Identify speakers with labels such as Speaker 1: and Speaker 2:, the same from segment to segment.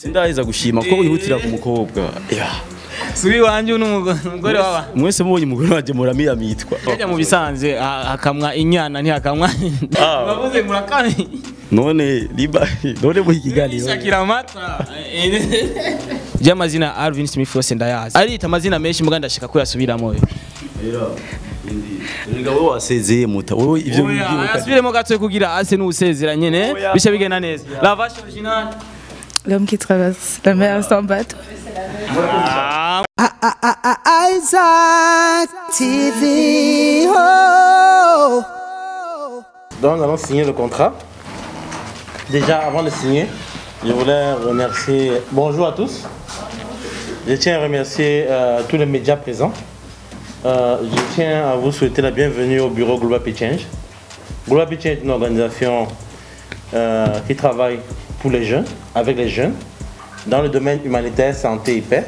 Speaker 1: Sindaheza gushima ko wihutira ku mukobwa.
Speaker 2: Subi wanje n'umugore wawe.
Speaker 1: Mwese mubonye umugore waje muramira mitwa.
Speaker 2: Kajya mu bisanze hakamwa inyana ntihakamwa. Bavuze murakani.
Speaker 1: None liba none mu kiganiro.
Speaker 2: Shakira amata. Jamazina Alvin Smith wose ndayazi. Arita amazina menshi muganda ndashika ko yasubiramo.
Speaker 1: Ngabo wasezeye muta. Wowe ivyo bigibuka.
Speaker 2: Asubiremo gato kugira ase n'usezera nyene. Bisha bigena neza. La vache originale.
Speaker 3: L'homme qui traverse la mer sans bateau.
Speaker 4: Isaac TV. Oh.
Speaker 5: Donc nous allons signer le contrat. Déjà avant de signer, je voulais remercier. Bonjour à tous. Je tiens à remercier tous les médias présents. Je tiens à vous souhaiter la bienvenue au bureau Global Peace Change. Global Peace Change est une organisation qui travaille pour les jeunes, avec les jeunes, dans le domaine humanitaire, santé et paix,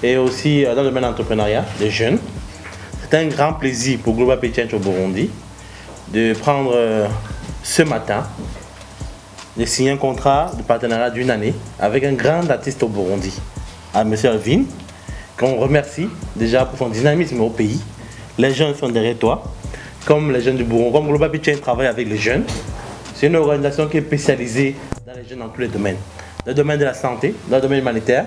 Speaker 5: et aussi dans le domaine entrepreneuriat, les jeunes. C'est un grand plaisir pour Global Peace Change au Burundi de prendre ce matin, de signer un contrat de partenariat d'une année avec un grand artiste au Burundi, à M. Alvin, qu'on remercie déjà pour son dynamisme au pays. Les jeunes sont derrière toi, comme les jeunes du Burundi, comme Global Peace Change travaille avec les jeunes. C'est une organisation qui est spécialisée dans les jeunes dans tous les domaines. Dans le domaine de la santé, dans le domaine humanitaire,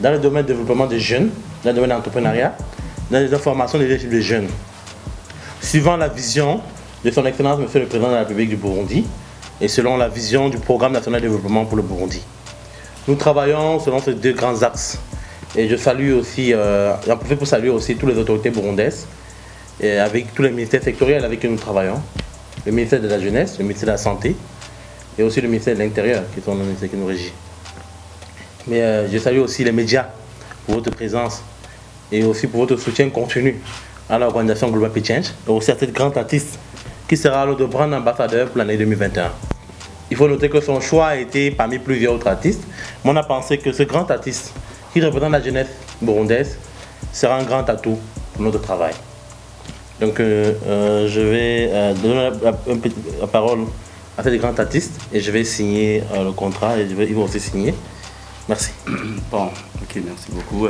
Speaker 5: dans le domaine du développement des jeunes, dans le domaine de l'entrepreneuriat, dans les formations des jeunes. Suivant la vision de son Excellence, Monsieur le Président de la République du Burundi, et selon la vision du Programme national de développement pour le Burundi. Nous travaillons selon ces deux grands axes. Et je salue aussi, j'en profite pour saluer aussi toutes les autorités burundaises, et avec tous les ministères sectoriels avec qui nous travaillons. Le ministère de la Jeunesse, le ministère de la Santé et aussi le ministère de l'Intérieur qui sont nos ministères qui nous régissent. Mais je salue aussi les médias pour votre présence et aussi pour votre soutien continu à l'organisation Global Peace Change et aussi à cette grande artiste qui sera le grand ambassadeur pour l'année 2021. Il faut noter que son choix a été parmi plusieurs autres artistes, mais on a pensé que ce grand artiste qui représente la jeunesse burundaise sera un grand atout pour notre travail. Donc je vais donner la parole à ces grands artistes et je vais signer le contrat et ils vont aussi signer. Merci.
Speaker 1: Bon, ok, merci beaucoup.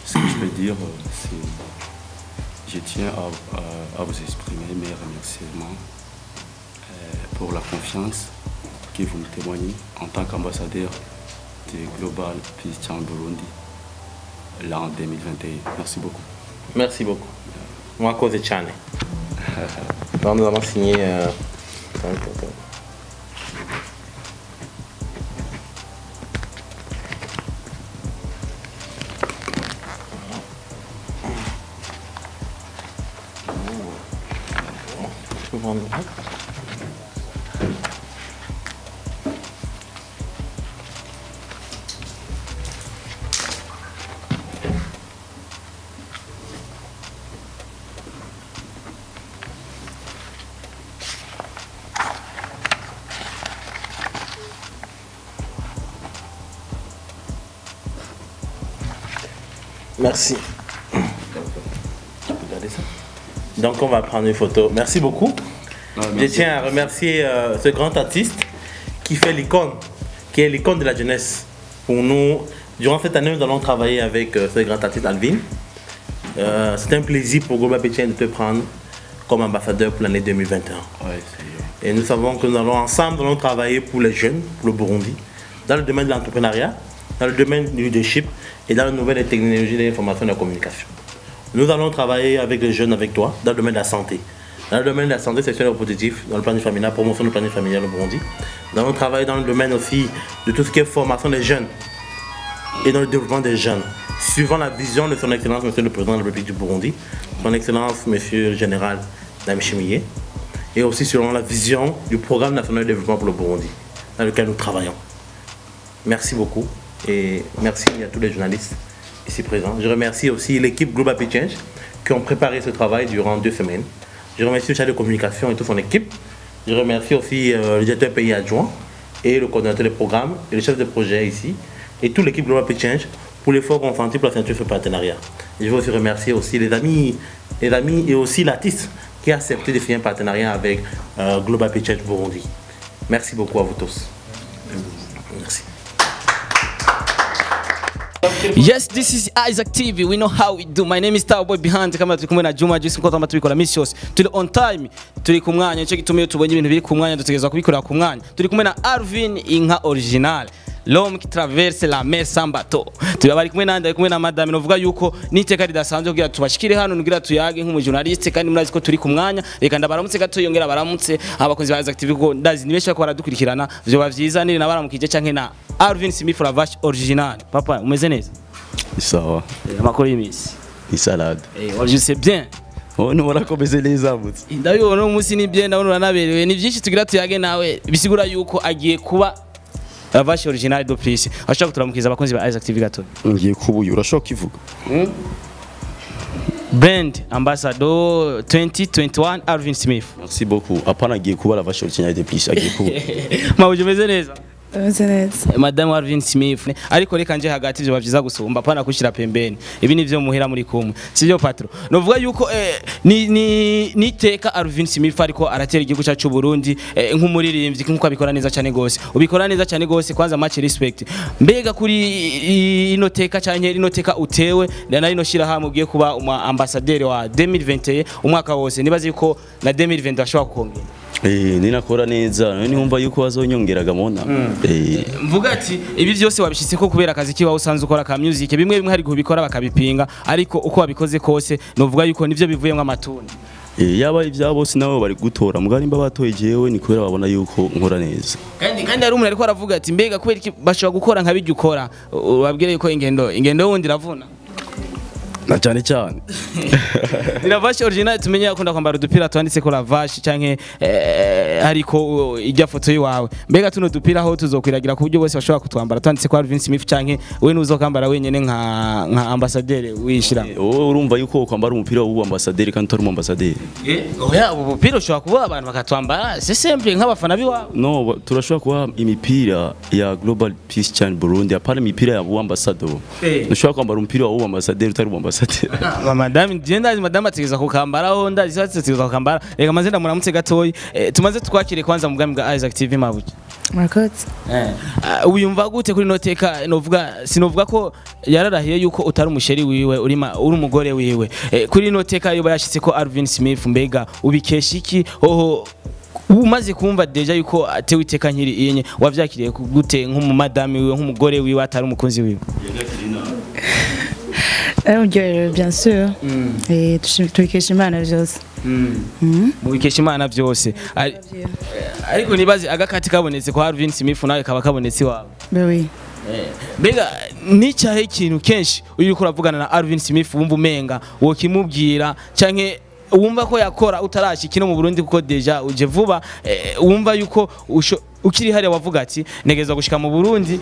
Speaker 1: Ce que je peux dire, c'est je tiens à vous exprimer mes remerciements pour la confiance que vous me témoignez en tant qu'ambassadeur de Global Peace Change Burundi l'an 2021. Merci beaucoup.
Speaker 5: Merci beaucoup. Moi, à cause de Tchane. Donc, nous allons signer. Merci. Regardez ça. Donc on va prendre une photo. Merci beaucoup. Je tiens à remercier ce grand artiste qui fait l'icône, qui est l'icône de la jeunesse. Pour nous, durant cette année, nous allons travailler avec ce grand artiste Alvin. C'est un plaisir pour Global Peace Change de te prendre comme ambassadeur pour l'année 2021. Et nous savons que nous allons ensemble travailler pour les jeunes, pour le Burundi, dans le domaine de l'entrepreneuriat, dans le domaine du leadership et dans le domaine des technologies de l'information et de la communication. Nous allons travailler avec les jeunes, avec toi, dans le domaine de la santé. Dans le domaine de la santé sexuelle et reproductive, dans le planning familial, promotion du planning familial au Burundi. Nous allons travailler dans le domaine aussi de tout ce qui est formation des jeunes et dans le développement des jeunes. Suivant la vision de son Excellence, Monsieur le Président de la République du Burundi, son Excellence, Monsieur le Général Ndayishimiye, et aussi selon la vision du Programme national de développement pour le Burundi, dans lequel nous travaillons. Merci beaucoup. Et merci à tous les journalistes ici présents. Je remercie aussi l'équipe Global Peace Change qui ont préparé ce travail durant 2 semaines. Je remercie le chef de communication et toute son équipe. Je remercie aussi le directeur pays adjoint et le coordinateur des programmes et le chef de projet ici et toute l'équipe Global Peace Change pour l'effort consenti pour la ceinture de ce partenariat. Je veux aussi remercier aussi les amis et aussi l'artiste qui a accepté de faire un partenariat avec Global Peace Change Burundi. Merci beaucoup à vous tous. Merci.
Speaker 2: Yes, this is Isaac TV. We know how we do. My name is Starboy behind. Kama turi kumwe na Juma Juice ko tamba tubikora miss yose. Turi on time. Turi ku mwanya cyo gitumiye tubonye ibintu biri ku mwanya dutegereza kubikorera ku mwanya. Turi kumwe na Arvin Inka original. L'homme qui traverse la mer sans bateau. Turi bari kumwe nande kumwe na madame novuga yuko niteka ridasanzwe kugira tubashikire hano nugira tuyage nk'umu journaliste kandi murazi ko turi ku mwanya. Reka ndabaramutse gato yongera baramutse abakozi ba Isaac TV ko ndazi nibesha ko baradukurikirana. Vyo bavyiza niri nabaramukije canke na Arvin Smith Lavash original. Papa umeze neza?
Speaker 1: Sawa.
Speaker 2: Amakuru y'imisi.
Speaker 1: Ni salade.
Speaker 2: Je sais bien.
Speaker 1: Oh no warakomeze neza mutse.
Speaker 2: Ndabibona umunsi ni bien ndabona uranaberewe. Ni byinshi tugira tuyage nawe bisigura yuko agiye kuba Lavash original do plus. Ashaka kuturamukiza abakunzi ba Isaac TV gato.
Speaker 1: Ngiye kubuye urashaka kivuga.
Speaker 2: Brand ambassador 2021 Arvin Smith.
Speaker 1: Merci beaucoup. Apana ngiye kuba Lavash original de plus agiye kuba.
Speaker 2: Mawuje meze neza.
Speaker 3: Madame
Speaker 2: Arvin Smith ariko reka nje hagati byo bavyiza gusumba pana kushira pembeni ibi nivyo muhera muri kumwe sivyo patro novuga yuko ni teka Arvin Smith ariko aratera igihugu cyacu Burundi nk'umuririmbyi nkuko abikora neza cyane gose ubikora neza cyane gose kwanza much respect mbega kuri ino teka cyane ino teka utewe na ino shira hamwe ugiye kuba ambassadeur wa 2021 umwaka wose nibaze yuko na 2020 ashobora kukongera
Speaker 1: ninakora neza none numva yuko bazonyongeraga mona
Speaker 2: mvuga ati ibi byose wabishitse ko kubera akazi kiba usanzwe ukora ka music bimwe hari kubikora bakabipinga ariko uko wabikoze kose novuga yuko nivyo bivuyemo amatuni
Speaker 1: yaba ibya bose nabo bari gutora mugari mba batoye jewe ni kubera babona yuko nkora neza
Speaker 2: kandi ari umuntu ariko aravuga ati mbega kubera iki bashobora gukora nkabijya ukora ubabwire yuko ingendo wundi ravuna
Speaker 1: na cyane cyane
Speaker 2: Lavash original tumenye akunda kwambara udupira twanditse ko Lavash canke ariko ijya foto yiwawe mbega tuno dupira aho tuzokwiragira ku buryo bose bashobora kutwambara twanditse ko Arvin Smith canke we nuzokambara wenyene nka ambassadeur wishira
Speaker 1: wowe urumva yuko kwambara umupira w'ubu ambassadeur kandi utari ambassadeur
Speaker 2: oya ubu bupira ushobora kuba abantu bakatwambara c'est simple nk'abafana biwawe
Speaker 1: no turashobora kuba imipira ya Global Peace Chan Burundi apana imipira ya bu ambassadeur nushobora kwambara umupira w'ubu ambassadeur utari ambassadeur
Speaker 2: madame ndazi madame ategeza kukambaraho ndazi ategeza kukambara reka maze ndamuramutse gatoyi tumaze twakire kwanza mugambi bwa Isaac TV mabuye
Speaker 3: Murakoze
Speaker 2: uyumva gute kuri noteka novuga sinovuga ko yararahiye yuko utari umusheri wiwe uri umugore wiwe kuri noteka yo bayashitse ko Arvin Smith mbega ubikesha iki oho umaze kumva deja yuko atewe iteka nkiri iyenye wavyakiriye gute nk'umumadame wiwe nk'umugore wiwe atari umukunzi wiwe
Speaker 3: bien sûr. Et tubikesha Imana byose.
Speaker 2: Mubikesha Imana byose. Ariko nibaze agakati kabonetse ko Arvin Smith nawe kaba kabonetse wawe.
Speaker 3: Oui.
Speaker 2: Mbega nicyahe ikintu kenshi uri kuravugana na Arvin Smith wumva umenga wo kimubwira canke wumva ko yakora utarashika no mu Burundi kuko deja uje vuba wumva yuko ukiri hariya wavuga ati negeza gushika mu Burundi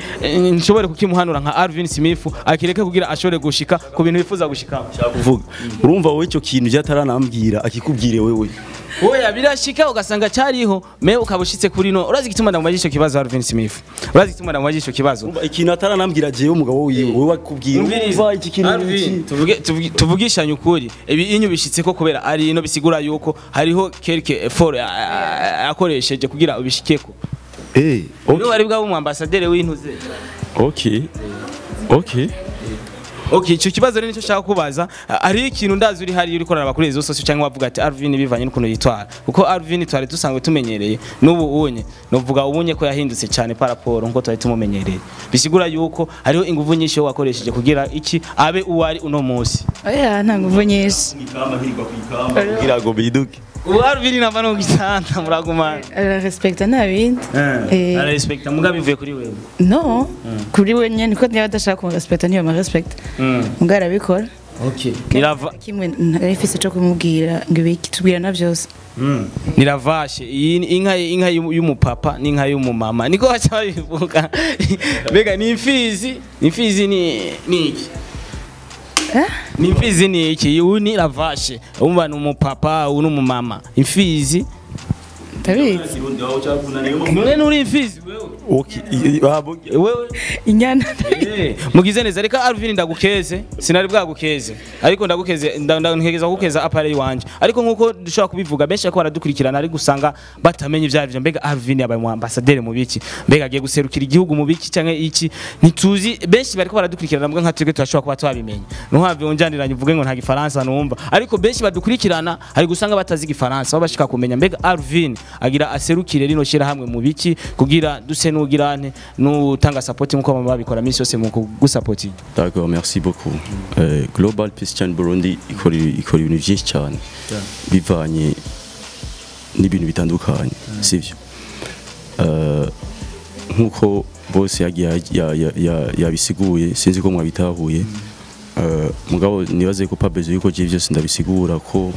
Speaker 2: nshobore kukimuhanura nka Arvin Smith akireke kugira ashobore gushika ku bintu bifuza gushika
Speaker 1: kuvuga urumva wowe cyo kintu cyataranambwira akikubwire wewe
Speaker 2: oya birashika ugasanga cyariho me ukabushitse kuri no urazi gituma ndamubajisho kibazo Arvin Smith urazi gituma ndamubajisho kibazo
Speaker 1: ikintu ataranambwira jewe umugabo wiwe wewe akubwira umva iki kintu
Speaker 2: tuvugishanye ukuri ibi inyu bishitse ko kubera ari ino bisigura yuko hariho quelque effort akoresheje kugira ubishikeko okay wari bwa mu ambassadeur w'intuze okay cyo kibazo rero nicyo shaka kubaza ari ikintu ndazi uri hari uri korana bakuri izo sose cyangwa wavuga ati Arvin bivanye n'ukuntu yitwara kuko Arvin twari dusanzwe tumenyereye n'ubu unye novuga ubunye ko yahindutse cyane par rapport nko twari tumumenyereye bisigura yuko hariho inguvu nyinshi yo wakoresheje kugira iki abe uwari uno munsi
Speaker 3: oya nta nguvu nyinshi
Speaker 1: kugira ngo biduke
Speaker 2: Arvin navano gitanda muragumana
Speaker 3: respecta nabindi
Speaker 2: respecta mugabe bivuye kuri wewe
Speaker 3: no kuri we nyene niko niba adashaka ku respecta niyo ma respect mugara bikora
Speaker 2: okay nirava
Speaker 3: kimwe narifise cyo kumubwira ngo ibiki tubwirana byose
Speaker 2: niravashe inka y'umupapa n'inka y'umumama niko bacha bivuga bega ni imfizi ni iki ni imfizi ni iki uyu ni Lavash umva ni umupapa uyu ni umumama imfizi
Speaker 3: ndabizi
Speaker 2: none uri imfizi wewe
Speaker 3: inyana
Speaker 2: mugize neza reka Alvin ndagukeze sinari bwagukeze ariko ndagukeze ndagukeza gukeza apare wanje ariko nkuko dushobora kubivuga benshi ko baradukurikirana ari gusanga batamenye ivyavyo mbega Alvin yabaye mu ambassadeur mu biki mbega agiye guserukira igihugu mu biki canke iki ntituzi benshi bariko baradukurikirana mbwa nka twebwe turashobora kuba twabimenye nuhavye unjaniranye uvuge ngo nta gifaransa numva ariko benshi badukurikirana hari gusanga batazi igifaransa bashika kumenya mbega Alvin agira aserukire rino shira hamwe mu biki kugira duse n'ugirane n'utanga support nkuko baba babikora misi yose mu kugusupporting.
Speaker 1: D'accord, merci beaucoup. Global Peace Channel Burundi ikora ibintu byinshi cyane bivanye n'ibintu bitandukanye sivyo nkuko bose yabisiguye sinzi ko mwabitahuye mugabo nibaze ko pabezo yuko je byose ndabisigura ko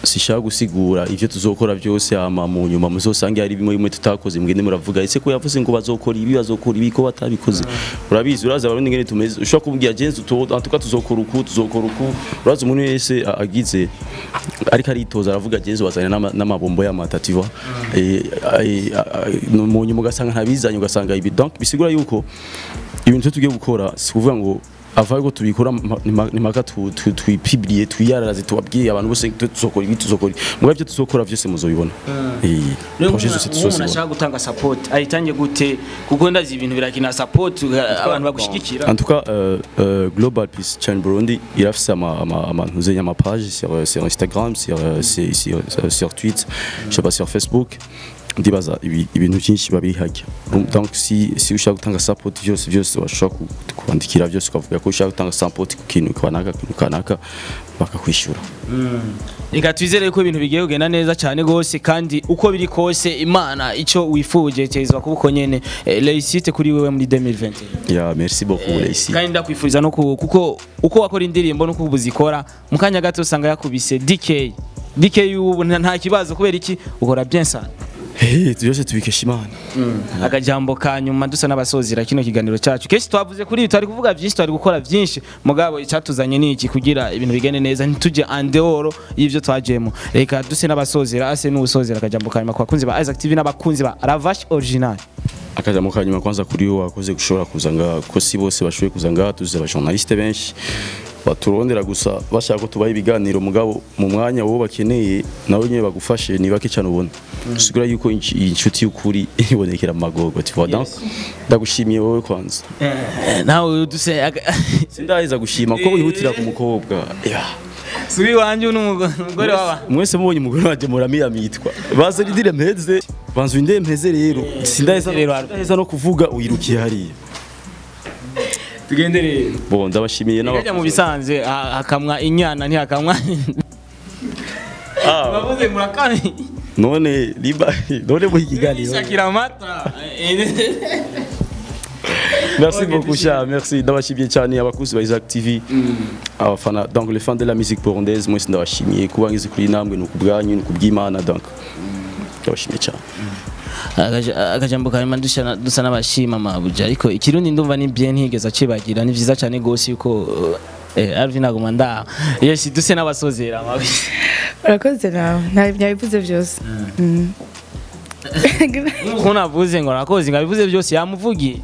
Speaker 1: sishaka gusigura ivyo tuzokora byose ama mu nyuma muzosanga ari bimwe tutakoze mwende muravuga ese ko yavuze ngo bazokora ibi ko batabikoze urabizi uraza abarundi ngene tumeze ushaka kubwira genzi antuka tuzokora uku uraza umuntu wese agize ariko aritoza aravuga genzi wazana n'amabombo y'amatativa mu nyuma ugasanga ntabizanye ugasanga ibi donc bisigura yuko ibintu tugiye gukora si kuvuga ngo avaye ko tubikora nimaka twipublier twiyararaze tubabwiye abantu bose tuzokora ibi tuzokora mugabo byo tuzokora byose muzobibona
Speaker 2: projet zose tuzosibona nashaka gutanga support ayitange gute kuko ndazi ibintu birakina support abantu bagushigikira
Speaker 1: en tout cas Global Peace Channel Burundi il a fait ma page sur Instagram sur Twitter je sais pas sur Facebook ndibaza ibintu byinshi babihajya donc si ushaka gutanga support byose washaka kwandikira byose ukavuga ko ushaka gutanga support ku kintu kanaka bakakwishura
Speaker 2: reka twizere ko ibintu bigiye kugenda neza cyane gose kandi uko biri kose Imana ico wifuje cyezwa kubuko nyene réussite kuri wewe muri 2020
Speaker 1: ya merci beaucoup réussite
Speaker 2: kandi ndakwifuriza no kuko uko wakora indirimbo no kubuzikora mukanya gato usanga yakubise DK ubu nta kibazo kubera iki ukora bien sana
Speaker 1: byose tubikesha Imana
Speaker 2: akajambo kanyuma dusa n'abasozira kino kiganiro cyacu kesi twavuze kuri tari kuvuga byinshi tari gukora byinshi mugabo icyatuzanye niki kugira ibintu bigende neza ntituje andeoro y'ivyo twajemo reka duse n'abasozira ase n'ubusozira akajambo kanyuma kwa kunzi ba Isaac TV n'abakunzi ba Ravash Original
Speaker 1: akajambo kanyuma kwanza kuri yo wakoze gushora kuzanga ko si bose bashoboye kuzanga tuze aba journaliste benshi baturondera gusa bashaka ko tubaye ibiganiro mugabo mu mwanya wo bakeneye nawe nyine bagufashe ni bake cyane ubona sigura yuko inshuti y'ukuri ibonekera magogo tu vois donc ndagushimiye wowe kwanza
Speaker 2: nawe duse
Speaker 1: sindaheza gushima ko wihutira ku mukobwa
Speaker 2: subi wanje n'umugore wawe
Speaker 1: mwese mubonye umugore waje muramiyamitwa baze ridire mpeze banzu inde mpeze rero sindaheza no kuvuga uyirukiye hariya
Speaker 2: tugendere
Speaker 1: bo ndabashimiye
Speaker 2: n'abakujya mu bisanze akamwa inyana ntihakamwa bavuze murakani
Speaker 1: none mu kiganiro
Speaker 2: shakira amata
Speaker 1: merci beaucoup cher merci ndabashimiye cyane abakuzi ba Isaac TV abafana donc les fans de la musique burundaise moi ndabashimiye kubangiza kuri namwe n'ukubwanyu n'ukubw'Imana donc ndabashimiye cyane
Speaker 2: akajambo kanyuma dusa n'abashima mabuja ariko ikirundi ndumva ni bien ntigeze acibagira ni vyiza cyane gose yuko Alvin aguma nda yes duse n'abasozera mabi
Speaker 3: urakoze nawe ntabivuze byose
Speaker 2: nuko navuze ngo urakoze ngabivuze byose yamuvugiye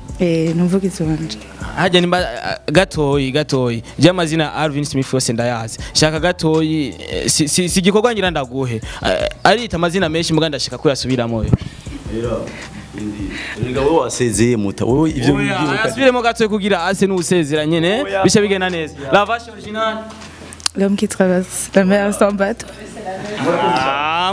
Speaker 3: numvuga izonje
Speaker 2: hajya nimba gatoyi je amazina Alvin Smith yose ndayazi shaka gatoyi si gikorwa ngira ndaguhe arita amazina menshi muga ndashaka ko yasubiramo
Speaker 1: Rega wowe wasezeye muta wowe ivyo bigiye
Speaker 2: asubiremo gatoyi kugira ase n'usezera nyene bisha bigena neza la vache originale
Speaker 3: l'homme qui traverse la mer sans bateau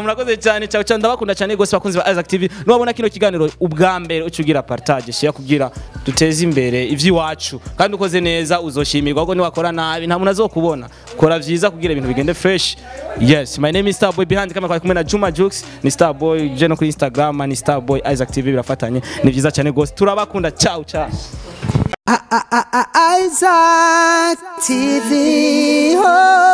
Speaker 2: murakoze cyane cyane cyane ndabakunda cyane gose bakunzi ba Isaac TV nubona kino kiganiro ubwa mbere ucugira partage share kugira duteze imbere ivyiwacu kandi ukoze neza uzoshimirwa ko ni wakora nabi nta muntu azokubona kora vyiza kugira ibintu bigende fresh yes my name is Starboy behind kamera kumwe na Juma Jux ni Starboy jeno kuri Instagram ni Starboy Isaac TV birafatanye ni vyiza cyane gose turabakunda ciao ciao
Speaker 4: Isaac TV. Oh.